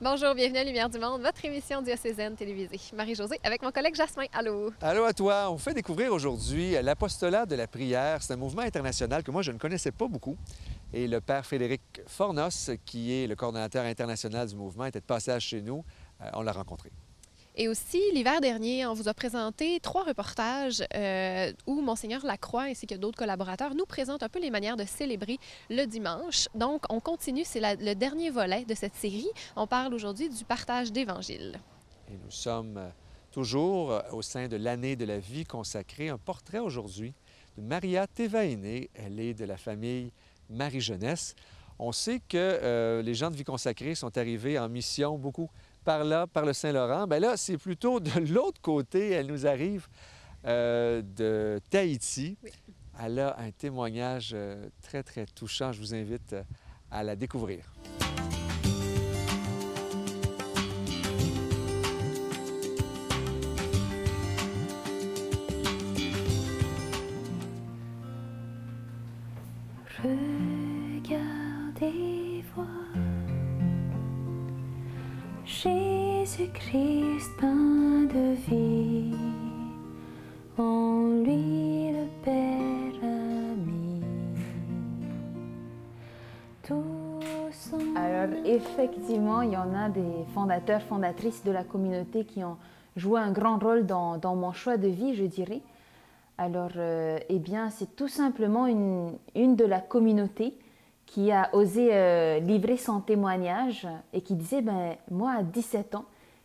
Bonjour, bienvenue à Lumière du Monde, votre émission diocésaine télévisée. Marie-Josée avec mon collègue Jasmin. Allô? Allô à toi. On vous fait découvrir aujourd'hui l'apostolat de la prière. C'est un mouvement international que moi, je ne connaissais pas beaucoup. Et le père Frédéric Fornos, qui est le coordonnateur international du mouvement, était de passage chez nous. On l'a rencontré. Et aussi, l'hiver dernier, on vous a présenté 3 reportages où Monseigneur Lacroix ainsi que d'autres collaborateurs nous présentent un peu les manières de célébrer le dimanche. Donc, on continue, c'est le dernier volet de cette série. On parle aujourd'hui du partage d'Évangile. Et nous sommes toujours au sein de l'année de la vie consacrée. Un portrait aujourd'hui de Maria Tevaine. Elle est de la famille Marie-Jeunesse. On sait que les gens de vie consacrée sont arrivés en mission beaucoup par là, par le Saint-Laurent. Bien là, c'est plutôt de l'autre côté. Elle nous arrive de Tahiti. Oui. Elle a un témoignage très, très touchant. Je vous invite à la découvrir. Regardez voir Jésus-Christ, pain de vie, en lui le Père a mis tout son... Alors effectivement, il y en a des fondateurs, fondatrices de la communauté qui ont joué un grand rôle dans mon choix de vie, je dirais. Alors, eh bien, c'est tout simplement une de la communauté qui a osé livrer son témoignage et qui disait, ben, moi, à 17 ans,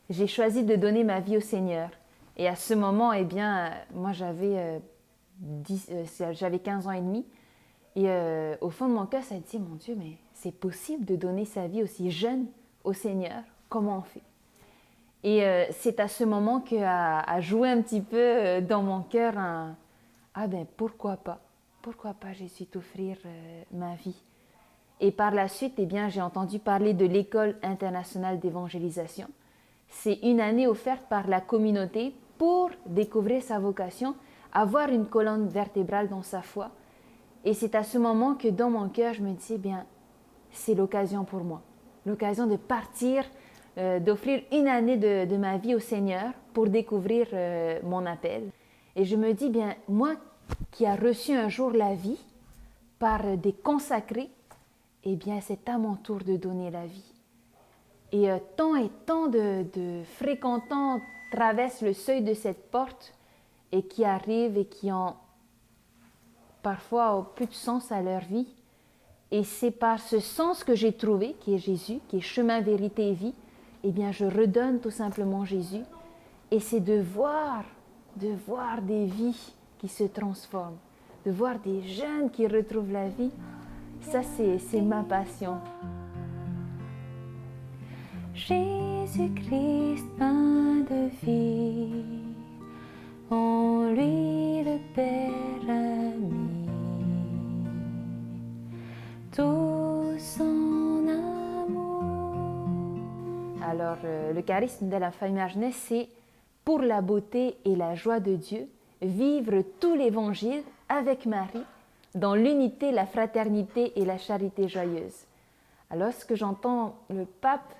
j'ai choisi de donner ma vie au Seigneur. Et à ce moment, eh bien, moi, j'avais 15 ans et demi. Et au fond de mon cœur, ça dit, mon Dieu, mais c'est possible de donner sa vie aussi jeune au Seigneur? Comment on fait? Et c'est à ce moment qu'a joué un petit peu dans mon cœur un... Ah ben pourquoi pas Jésus t'offrir ma vie. Et par la suite, eh bien, j'ai entendu parler de l'École internationale d'évangélisation. C'est une année offerte par la communauté pour découvrir sa vocation, avoir une colonne vertébrale dans sa foi. Et c'est à ce moment que dans mon cœur, je me dis, eh bien, c'est l'occasion pour moi. L'occasion de partir, d'offrir une année de ma vie au Seigneur pour découvrir mon appel. Et je me dis, bien, moi qui a reçu un jour la vie par des consacrés, eh bien, c'est à mon tour de donner la vie. Et tant de fréquentants traversent le seuil de cette porte et qui arrivent et qui ont parfois plus de sens à leur vie. Et c'est par ce sens que j'ai trouvé, qui est Jésus, qui est chemin, vérité et vie, eh bien, je redonne tout simplement Jésus. Et c'est de voir des vies qui se transforment, de voir des jeunes qui retrouvent la vie. Ça, c'est ma passion. Jésus-Christ, pain de vie, en lui le Père a mis tout son amour. Alors, le charisme de la famille Marie-Jeunesse, c'est pour la beauté et la joie de Dieu, vivre tout l'Évangile avec Marie, dans l'unité, la fraternité et la charité joyeuse. Alors, lorsque j'entends le pape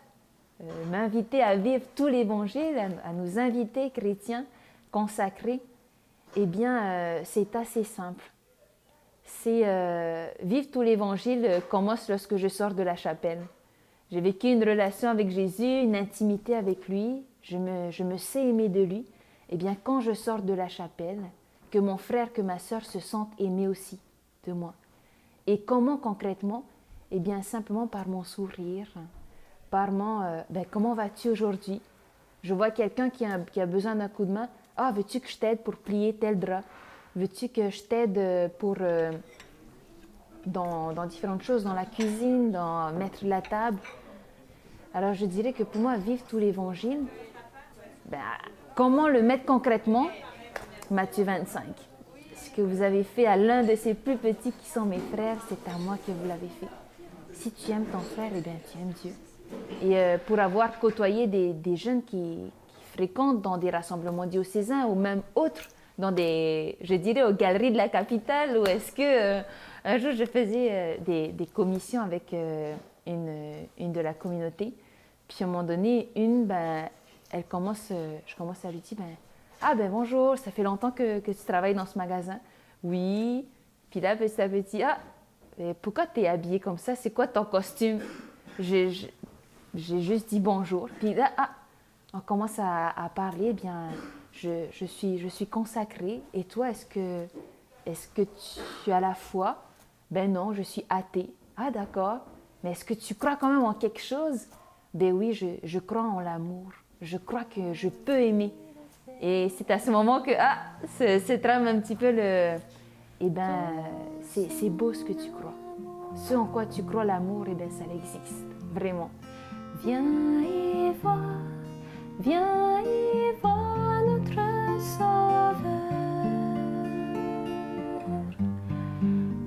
m'inviter à vivre tout l'Évangile, à nous inviter, chrétiens, consacrés, eh bien, c'est assez simple. C'est vivre tout l'Évangile commence lorsque je sors de la chapelle. J'ai vécu une relation avec Jésus, une intimité avec lui, je me sais aimer de lui. Eh bien, quand je sors de la chapelle, que mon frère, que ma sœur se sentent aimés aussi de moi. Et comment concrètement? Eh bien, simplement par mon sourire, par mon comment vas-tu aujourd'hui? Je vois quelqu'un qui a besoin d'un coup de main. Ah, veux-tu que je t'aide pour plier tel drap? Veux-tu que je t'aide pour dans différentes choses, dans la cuisine, dans mettre la table? Alors, je dirais que pour moi, vivre tout l'Évangile, comment le mettre concrètement? Matthieu 25. Ce que vous avez fait à l'un de ces plus petits qui sont mes frères, c'est à moi que vous l'avez fait. Si tu aimes ton frère, eh bien, tu aimes Dieu. Et pour avoir côtoyé des jeunes qui fréquentent dans des rassemblements diocésains ou même autres, dans je dirais, aux galeries de la capitale, ou est-ce que un jour je faisais des commissions avec une de la communauté Puis à un moment donné, je commence à lui dire, ah ben bonjour, ça fait longtemps que tu travailles dans ce magasin. Oui. Puis là, petit à petit, ah, mais pourquoi tu es habillée comme ça? C'est quoi ton costume? J'ai juste dit bonjour. Puis là, ah, on commence à parler. Eh bien, je suis consacrée. Et toi, est-ce que tu as la foi? Ben non, je suis athée. Ah d'accord. Mais est-ce que tu crois quand même en quelque chose? Ben oui, je crois en l'amour. Je crois que je peux aimer. Et c'est à ce moment que, se trame un petit peu le... Eh bien, c'est beau ce que tu crois. Ce en quoi tu crois, l'amour, eh bien, ça existe. Vraiment. Viens et vois notre Sauveur.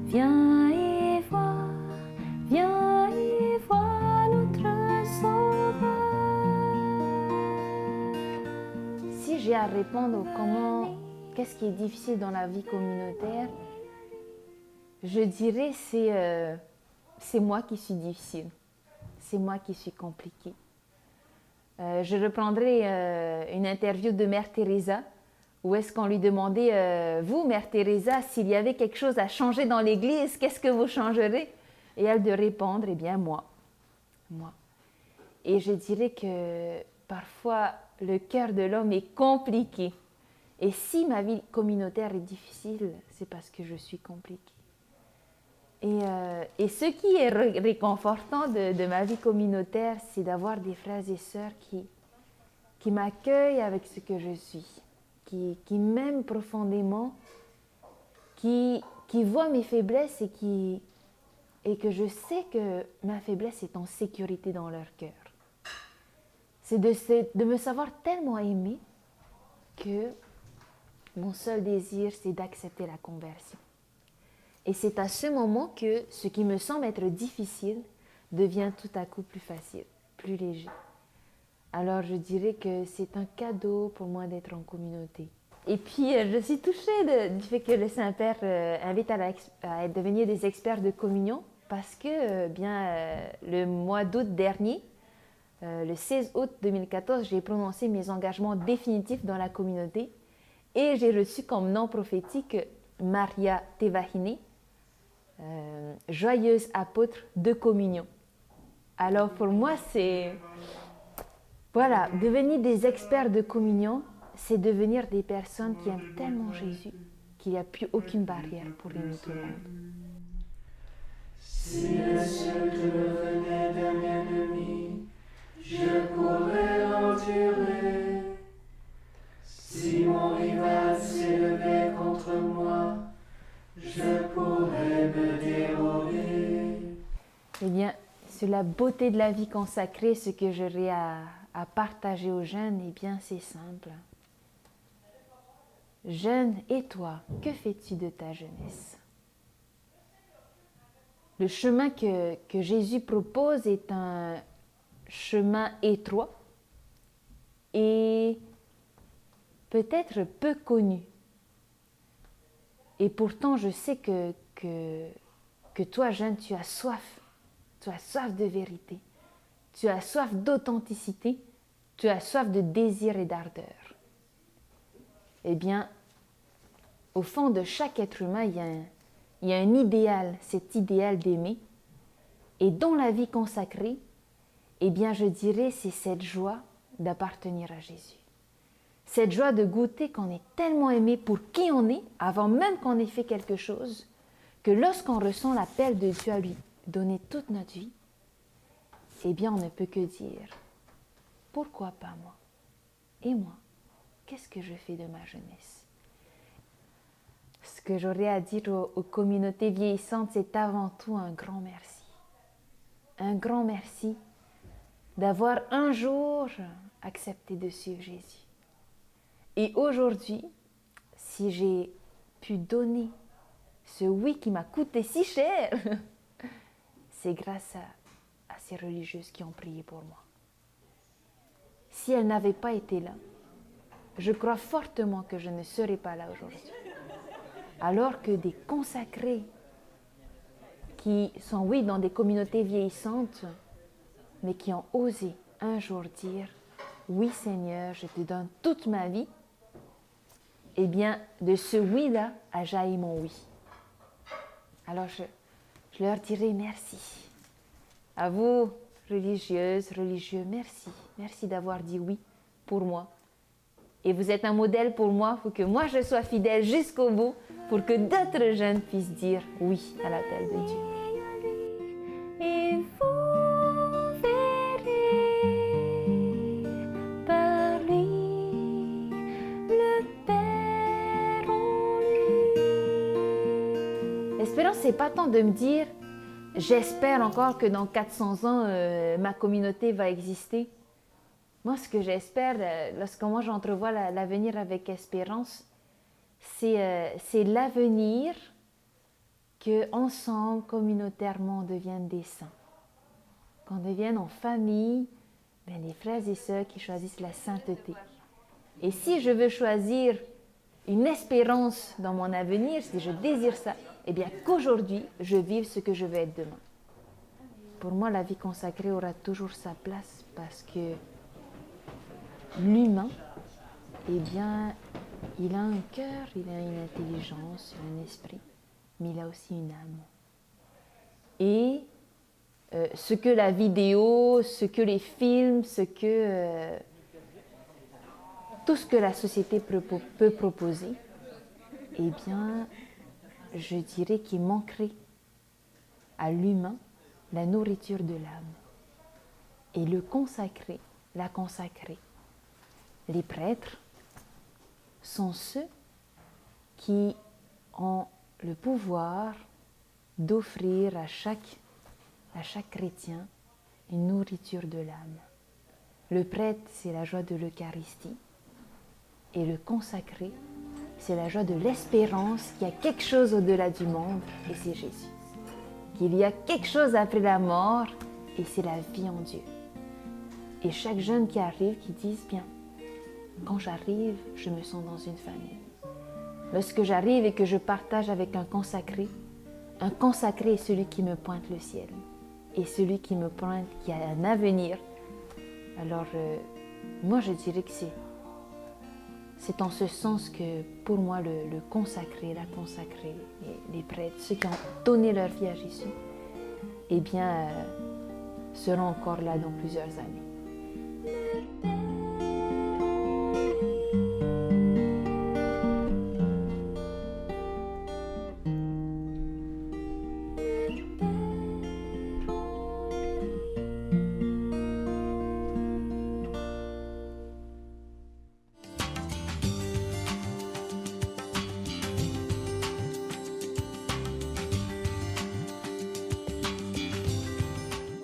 Viens et vois notre Sauveur. Si j'ai à répondre qu'est-ce qui est difficile dans la vie communautaire, je dirais c'est moi qui suis difficile, c'est moi qui suis compliquée. Je reprendrai une interview de Mère Teresa, où est-ce qu'on lui demandait, vous, Mère Teresa, s'il y avait quelque chose à changer dans l'Église, qu'est-ce que vous changerez? Et elle de répondre, eh bien moi. Et je dirais que parfois, le cœur de l'homme est compliqué. Et si ma vie communautaire est difficile, c'est parce que je suis compliquée. Et ce qui est réconfortant de ma vie communautaire, c'est d'avoir des frères et sœurs qui m'accueillent avec ce que je suis, qui m'aiment profondément, qui voient mes faiblesses et que je sais que ma faiblesse est en sécurité dans leur cœur. C'est de me savoir tellement aimée que mon seul désir, c'est d'accepter la conversion. Et c'est à ce moment que ce qui me semble être difficile devient tout à coup plus facile, plus léger. Alors je dirais que c'est un cadeau pour moi d'être en communauté. Et puis je suis touchée du fait que le Saint-Père invite à devenir des experts de communion parce que le mois d'août dernier, le 16 août 2014, j'ai prononcé mes engagements définitifs dans la communauté et j'ai reçu comme nom prophétique Maria Tevahine, joyeuse apôtre de communion. Alors pour moi, devenir des experts de communion, c'est devenir des personnes qui aiment tellement Jésus qu'il n'y a plus aucune barrière pour aimer tout le monde. Si le ciel devenait d'un ennemi, je pourrais l'endurer. Si mon rival s'élevait contre moi, je pourrais me dérober. Eh bien, sur la beauté de la vie consacrée, ce que j'aurais à partager aux jeunes, eh bien, c'est simple. Jeune, et toi, que fais-tu de ta jeunesse? Le chemin que Jésus propose est un chemin étroit et peut-être peu connu. Et pourtant, je sais que toi, jeune, tu as soif de vérité, tu as soif d'authenticité, tu as soif de désir et d'ardeur. Eh bien, au fond de chaque être humain, il y a un idéal, cet idéal d'aimer. Et dans la vie consacrée, eh bien, je dirais, c'est cette joie d'appartenir à Jésus. Cette joie de goûter qu'on est tellement aimé pour qui on est, avant même qu'on ait fait quelque chose, que lorsqu'on ressent l'appel de Dieu à lui donner toute notre vie, eh bien, on ne peut que dire, pourquoi pas moi? Et moi, qu'est-ce que je fais de ma jeunesse? Ce que j'aurais à dire aux communautés vieillissantes, c'est avant tout un grand merci. Un grand merci d'avoir un jour accepté de suivre Jésus. Et aujourd'hui, si j'ai pu donner ce oui qui m'a coûté si cher, c'est grâce à ces religieuses qui ont prié pour moi. Si elles n'avaient pas été là, je crois fortement que je ne serais pas là aujourd'hui. Alors que des consacrés qui sont, oui, dans des communautés vieillissantes, mais qui ont osé un jour dire « Oui Seigneur, je te donne toute ma vie », eh bien, de ce oui-là a jailli mon oui. Alors, je leur dirai merci. À vous, religieuses, religieux, merci. Merci d'avoir dit oui pour moi. Et vous êtes un modèle pour moi. Il faut que moi, je sois fidèle jusqu'au bout pour que d'autres jeunes puissent dire oui à l'appel de Dieu. Et vous verrez par lui le Père en lui. L'espérance, c'est pas tant de me dire j'espère encore que dans 400 ans, ma communauté va exister. Moi, ce que j'espère, lorsque moi j'entrevois l'avenir avec espérance, c'est l'avenir qu'ensemble, communautairement, on devienne des saints. Qu'on devienne en famille, des frères et sœurs qui choisissent la sainteté. Et si je veux choisir une espérance dans mon avenir, si je désire ça, eh bien qu'aujourd'hui, je vive ce que je vais être demain. Pour moi, la vie consacrée aura toujours sa place parce que l'humain, eh bien, il a un cœur, il a une intelligence, un esprit, mais il a aussi une âme. Et ce que la vidéo, ce que les films, tout ce que la société peut proposer, eh bien, je dirais qu'il manquerait à l'humain la nourriture de l'âme. Et le consacrer, la consacrer. Les prêtres sont ceux qui ont le pouvoir d'offrir à chaque chrétien une nourriture de l'âme. Le prêtre, c'est la joie de l'Eucharistie. Et le consacré, c'est la joie de l'espérance qu'il y a quelque chose au-delà du monde, et c'est Jésus. Qu'il y a quelque chose après la mort, et c'est la vie en Dieu. Et chaque jeune qui arrive, qui dise, bien, quand j'arrive, je me sens dans une famille. Lorsque j'arrive et que je partage avec un consacré est celui qui me pointe le ciel. Et celui qui me pointe, qui a un avenir. Alors, moi, je dirais que c'est en ce sens que, pour moi, le consacré, la consacrée, les prêtres, ceux qui ont donné leur vie à Jésus, eh bien, seront encore là dans plusieurs années.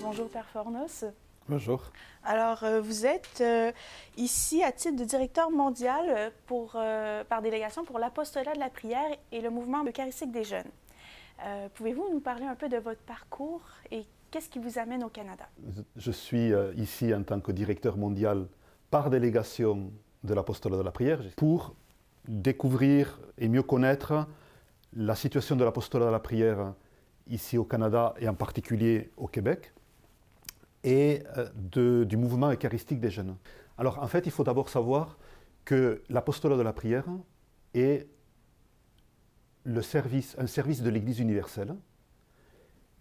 Bonjour Père Fornos. Bonjour. Alors, vous êtes ici à titre de directeur mondial par délégation pour l'apostolat de la prière et le mouvement eucharistique des jeunes. Pouvez-vous nous parler un peu de votre parcours et qu'est-ce qui vous amène au Canada? Je suis ici en tant que directeur mondial par délégation de l'apostolat de la prière pour découvrir et mieux connaître la situation de l'apostolat de la prière ici au Canada et en particulier au Québec, et du mouvement eucharistique des jeunes. Alors en fait, il faut d'abord savoir que l'apostolat de la prière est un service de l'Église universelle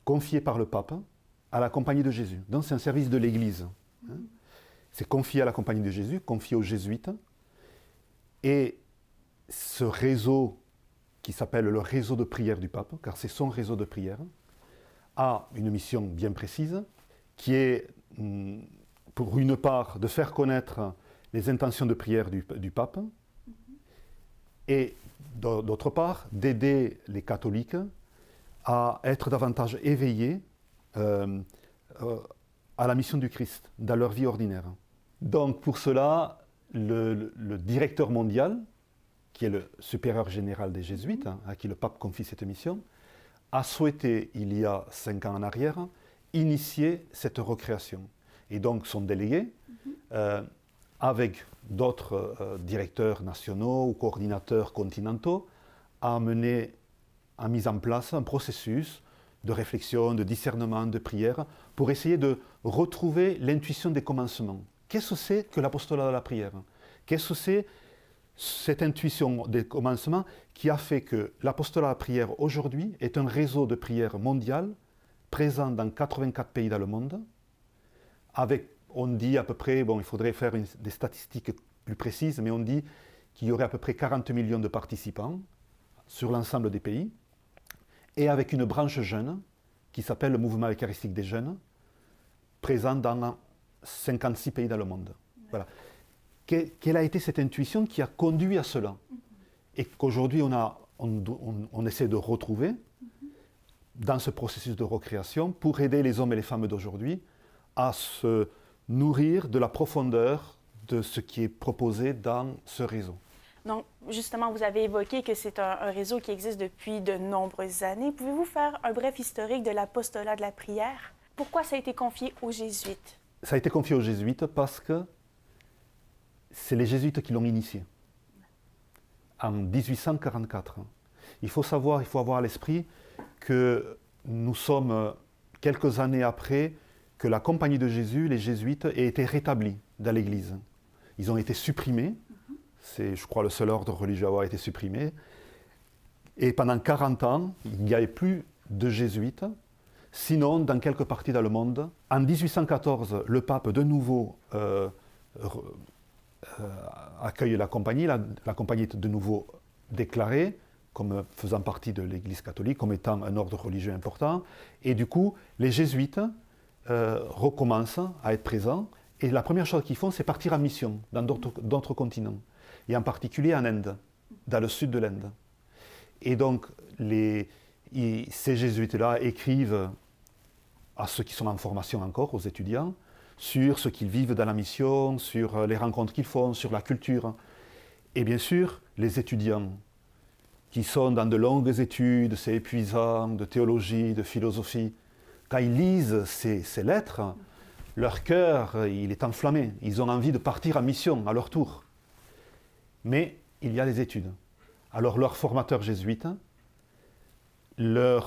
confié par le pape à la Compagnie de Jésus. Donc c'est un service de l'Église. C'est confié à la Compagnie de Jésus, confié aux jésuites. Et ce réseau, qui s'appelle le réseau de prière du pape, car c'est son réseau de prière, a une mission bien précise, qui est, pour une part, de faire connaître les intentions de prière du pape, et d'autre part, d'aider les catholiques à être davantage éveillés à la mission du Christ dans leur vie ordinaire. Donc pour cela, le directeur mondial, qui est le supérieur général des jésuites, à qui le pape confie cette mission, a souhaité, il y a 5 ans en arrière, initier cette recréation. Et donc son délégué, avec d'autres directeurs nationaux ou coordinateurs continentaux, a mis en place un processus de réflexion, de discernement, de prière, pour essayer de retrouver l'intuition des commencements. Qu'est-ce que c'est que l'apostolat de la prière? Qu'est-ce que c'est cette intuition des commencements qui a fait que l'apostolat de la prière aujourd'hui est un réseau de prière mondial présent dans 84 pays dans le monde, avec, on dit à peu près, bon, il faudrait faire des statistiques plus précises, mais on dit qu'il y aurait à peu près 40 millions de participants sur l'ensemble des pays, et avec une branche jeune qui s'appelle le Mouvement eucharistique des jeunes, présent dans 56 pays dans le monde. Voilà. Quelle a été cette intuition qui a conduit à cela? Et qu'aujourd'hui on essaie de retrouver dans ce processus de recréation pour aider les hommes et les femmes d'aujourd'hui à se nourrir de la profondeur de ce qui est proposé dans ce réseau. Donc, justement, vous avez évoqué que c'est un réseau qui existe depuis de nombreuses années. Pouvez-vous faire un bref historique de l'apostolat de la prière? Pourquoi ça a été confié aux jésuites? Ça a été confié aux jésuites parce que c'est les jésuites qui l'ont initié en 1844. Il faut avoir à l'esprit que nous sommes quelques années après que la Compagnie de Jésus, les jésuites, aient été rétablis dans l'Église. Ils ont été supprimés, c'est, je crois, le seul ordre religieux à avoir été supprimé. Et pendant 40 ans, il n'y avait plus de jésuites, sinon dans quelques parties dans le monde. En 1814, le pape de nouveau accueille la compagnie. La compagnie est de nouveau déclarée comme faisant partie de l'Église catholique, comme étant un ordre religieux important. Et du coup, les jésuites recommencent à être présents. Et la première chose qu'ils font, c'est partir en mission dans d'autres continents. Et en particulier en Inde, dans le sud de l'Inde. Et donc, ces jésuites-là écrivent à ceux qui sont en formation encore, aux étudiants, sur ce qu'ils vivent dans la mission, sur les rencontres qu'ils font, sur la culture. Et bien sûr, les étudiants qui sont dans de longues études, c'est épuisant, de théologie, de philosophie, quand ils lisent ces lettres, leur cœur, il est enflammé. Ils ont envie de partir en mission à leur tour. Mais il y a les études. Alors leurs formateurs jésuites les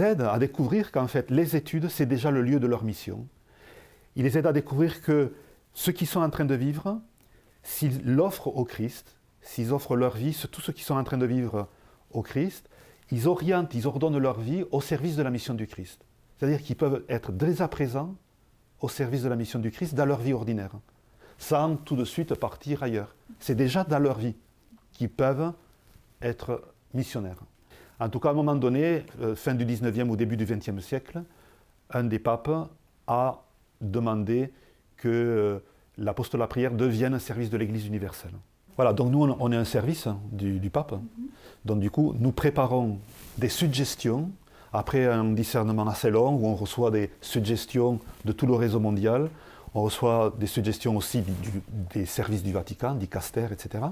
aident à découvrir qu'en fait, les études, c'est déjà le lieu de leur mission. Ils les aident à découvrir que ce qu'ils sont en train de vivre, s'ils l'offrent au Christ, s'ils offrent leur vie, tout ce qu'ils sont en train de vivre au Christ, ils orientent, ils ordonnent leur vie au service de la mission du Christ. C'est-à-dire qu'ils peuvent être dès à présent au service de la mission du Christ dans leur vie ordinaire, sans tout de suite partir ailleurs. C'est déjà dans leur vie qu'ils peuvent être missionnaires. En tout cas, à un moment donné, fin du 19e ou début du 20e siècle, un des papes a demandé que l'apostolat de la prière devienne un service de l'Église universelle. Voilà, donc nous, on est un service du pape. Donc du coup, nous préparons des suggestions, après un discernement assez long, où on reçoit des suggestions de tout le réseau mondial, on reçoit des suggestions aussi des services du Vatican, d'Icaster, etc.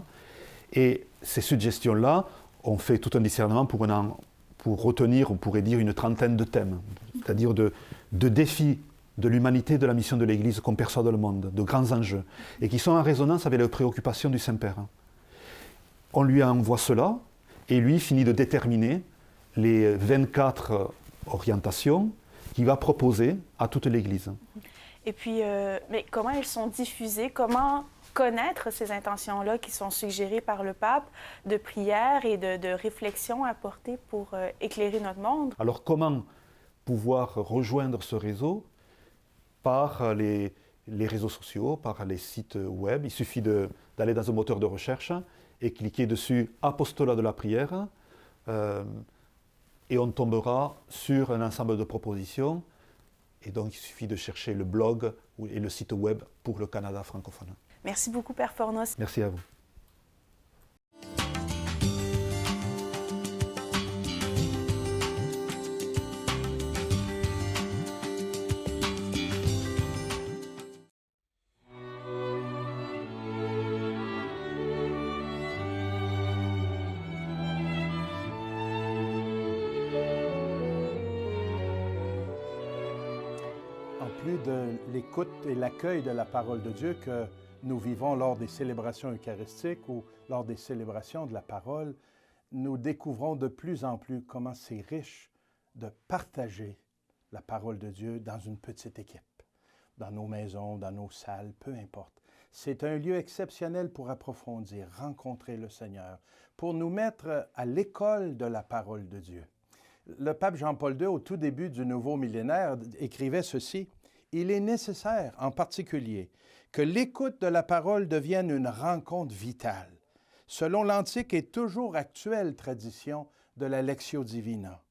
Et ces suggestions-là, on fait tout un discernement pour retenir, on pourrait dire, une trentaine de thèmes, c'est-à-dire de défis de l'humanité, de la mission de l'Église qu'on perçoit dans le monde, de grands enjeux, et qui sont en résonance avec les préoccupations du Saint-Père. On lui envoie cela, et lui finit de déterminer les 24 orientations qu'il va proposer à toute l'Église. Et puis, mais comment elles sont diffusées? Comment connaître ces intentions-là qui sont suggérées par le pape de prière et de réflexion apportée pour éclairer notre monde? Alors, comment pouvoir rejoindre ce réseau? Par les réseaux sociaux, par les sites web. Il suffit d'aller dans un moteur de recherche et cliquer dessus « Apostolat de la prière » et on tombera sur un ensemble de propositions. Et donc, il suffit de chercher le blog et le site web pour le Canada francophone. Merci beaucoup, Père Fornos. Merci à vous. De l'écoute et l'accueil de la parole de Dieu que nous vivons lors des célébrations eucharistiques ou lors des célébrations de la parole, nous découvrons de plus en plus comment c'est riche de partager la parole de Dieu dans une petite équipe, dans nos maisons, dans nos salles, peu importe. C'est un lieu exceptionnel pour approfondir, rencontrer le Seigneur, pour nous mettre à l'école de la parole de Dieu. Le pape Jean-Paul II, au tout début du nouveau millénaire, écrivait ceci: « Il est nécessaire, en particulier, que l'écoute de la parole devienne une rencontre vitale, selon l'antique et toujours actuelle tradition de la Lectio Divina,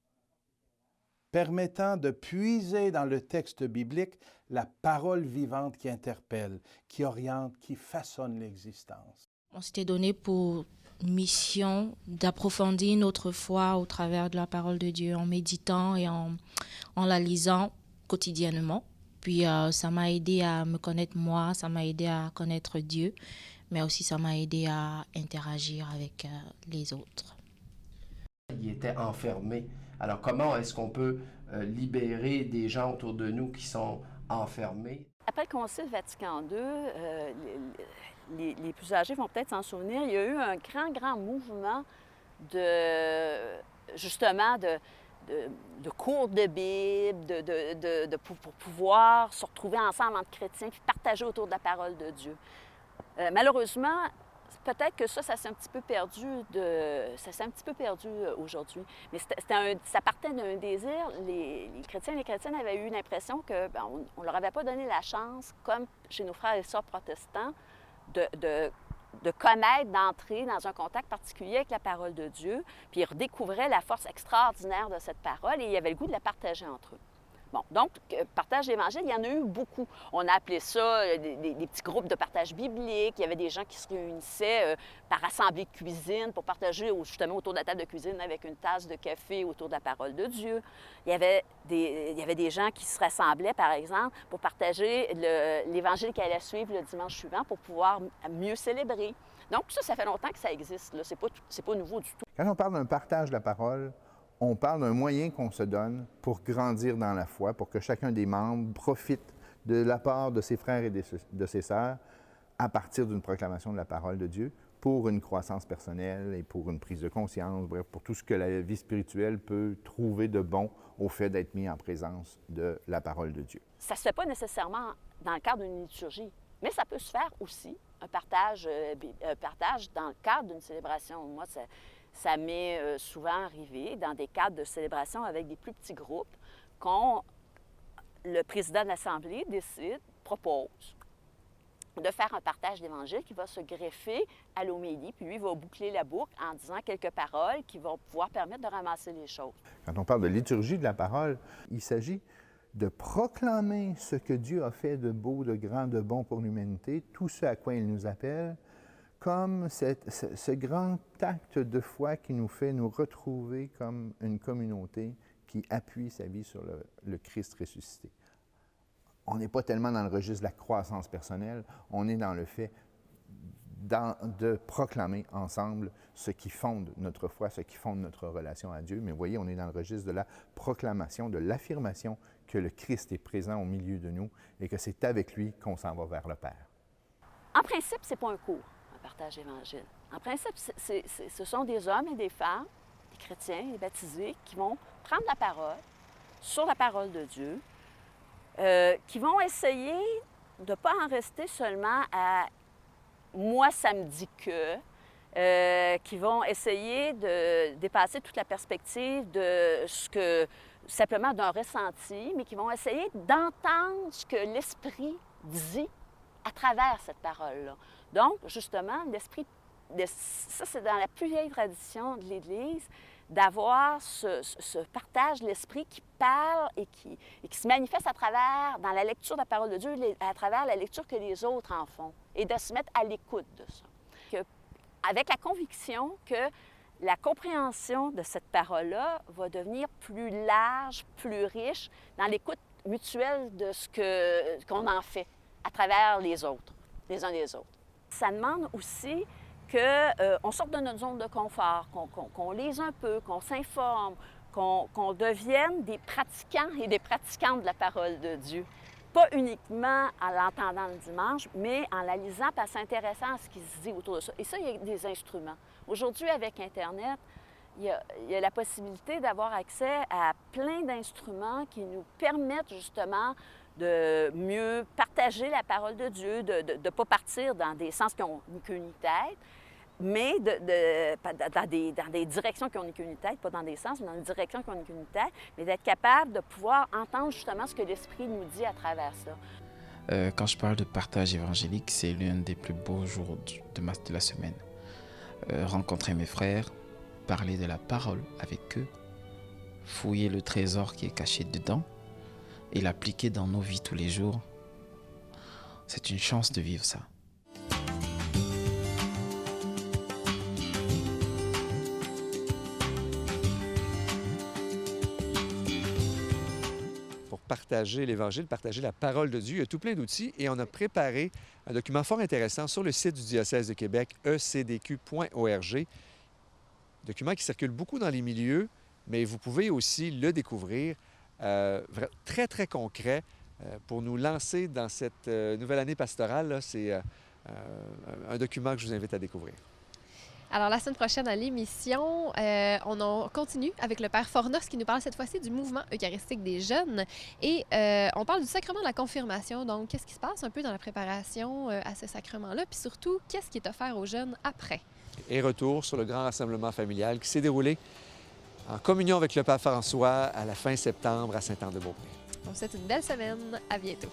permettant de puiser dans le texte biblique la parole vivante qui interpelle, qui oriente, qui façonne l'existence. » On s'était donné pour mission d'approfondir notre foi au travers de la parole de Dieu, en méditant et en la lisant quotidiennement. Puis ça m'a aidé à me connaître moi, ça m'a aidé à connaître Dieu, mais aussi ça m'a aidé à interagir avec les autres. Il était enfermé. Alors comment est-ce qu'on peut libérer des gens autour de nous qui sont enfermés? Après le Concile Vatican II, les plus âgés vont peut-être s'en souvenir, il y a eu un grand mouvement de cours de Bible, pour pouvoir se retrouver ensemble entre chrétiens puis partager autour de la parole de Dieu. Malheureusement, peut-être que ça s'est un petit peu perdu aujourd'hui. Mais ça partait d'un désir. Les chrétiens et les chrétiennes avaient eu l'impression que on leur avait pas donné la chance, comme chez nos frères et sœurs protestants, de connaître, d'entrer dans un contact particulier avec la parole de Dieu, puis ils redécouvraient la force extraordinaire de cette parole et ils avaient le goût de la partager entre eux. Bon, donc, partage l'Évangile, il y en a eu beaucoup. On a appelé ça des petits groupes de partage biblique. Il y avait des gens qui se réunissaient par assemblée de cuisine pour partager justement autour de la table de cuisine avec une tasse de café autour de la parole de Dieu. Il y avait des gens qui se rassemblaient, par exemple, pour partager l'Évangile qui allait suivre le dimanche suivant pour pouvoir mieux célébrer. Donc, ça fait longtemps que ça existe. C'est pas nouveau du tout. Quand on parle d'un partage de la parole, on parle d'un moyen qu'on se donne pour grandir dans la foi, pour que chacun des membres profite de la part de ses frères et de ses sœurs à partir d'une proclamation de la parole de Dieu pour une croissance personnelle et pour une prise de conscience, bref, pour tout ce que la vie spirituelle peut trouver de bon au fait d'être mis en présence de la parole de Dieu. Ça ne se fait pas nécessairement dans le cadre d'une liturgie, mais ça peut se faire aussi, un partage dans le cadre d'une célébration. Moi, ça m'est souvent arrivé dans des cadres de célébration avec des plus petits groupes quand le président de l'Assemblée propose de faire un partage d'Évangile qui va se greffer à l'homélie, puis lui va boucler la boucle en disant quelques paroles qui vont pouvoir permettre de ramasser les choses. Quand on parle de liturgie de la parole, il s'agit de proclamer ce que Dieu a fait de beau, de grand, de bon pour l'humanité, tout ce à quoi il nous appelle, comme ce grand acte de foi qui nous fait nous retrouver comme une communauté qui appuie sa vie sur le Christ ressuscité. On n'est pas tellement dans le registre de la croissance personnelle, on est dans le fait de proclamer ensemble ce qui fonde notre foi, ce qui fonde notre relation à Dieu. Mais vous voyez, on est dans le registre de la proclamation, de l'affirmation que le Christ est présent au milieu de nous et que c'est avec lui qu'on s'en va vers le Père. En principe, ce n'est pas un cours. Partage d'Évangile. En principe, ce sont des hommes et des femmes, des chrétiens, des baptisés, qui vont prendre la parole sur la parole de Dieu, qui vont essayer de ne pas en rester seulement à « moi, ça me dit que », qui vont essayer de dépasser toute la perspective de simplement d'un ressenti, mais qui vont essayer d'entendre ce que l'Esprit dit à travers cette parole-là. Donc, justement, ça, c'est dans la plus vieille tradition de l'Église, d'avoir ce partage de l'Esprit qui parle et qui se manifeste dans la lecture de la parole de Dieu, à travers la lecture que les autres en font, et de se mettre à l'écoute de ça. Avec la conviction que la compréhension de cette parole-là va devenir plus large, plus riche, dans l'écoute mutuelle de qu'on en fait à travers les autres, les uns des autres. Ça demande aussi qu'on sorte de notre zone de confort, qu'on lise un peu, qu'on s'informe, qu'on devienne des pratiquants et des pratiquantes de la parole de Dieu. Pas uniquement en l'entendant le dimanche, mais en la lisant et en s'intéressant à ce qui se dit autour de ça. Et ça, il y a des instruments. Aujourd'hui, avec Internet, il y a la possibilité d'avoir accès à plein d'instruments qui nous permettent justement de mieux partager la parole de Dieu, de ne pas partir dans des sens qui n'ont ni queue ni tête, mais dans des directions qui ont ni queue ni tête, pas dans des sens, mais dans des directions qui ont ni queue ni tête, mais d'être capable de pouvoir entendre justement ce que l'Esprit nous dit à travers ça. Quand je parle de partage évangélique, c'est l'un des plus beaux jours de la semaine. Rencontrer mes frères, parler de la parole avec eux, fouiller le trésor qui est caché dedans et l'appliquer dans nos vies tous les jours. C'est une chance de vivre ça. Pour partager l'Évangile, partager la parole de Dieu, il y a tout plein d'outils et on a préparé un document fort intéressant sur le site du diocèse de Québec, ecdq.org. Document qui circule beaucoup dans les milieux, mais vous pouvez aussi le découvrir, très, très concret, pour nous lancer dans cette nouvelle année pastorale. C'est un document que je vous invite à découvrir. Alors, la semaine prochaine à l'émission, on continue avec le Père Fornos qui nous parle cette fois-ci du mouvement eucharistique des jeunes. Et on parle du sacrement de la confirmation. Donc, qu'est-ce qui se passe un peu dans la préparation à ce sacrement-là? Puis surtout, qu'est-ce qui est offert aux jeunes après? Et retour sur le grand rassemblement familial qui s'est déroulé en communion avec le Pape François à la fin septembre à Sainte-Anne-de-Beaupré. On vous souhaite une belle semaine. À bientôt.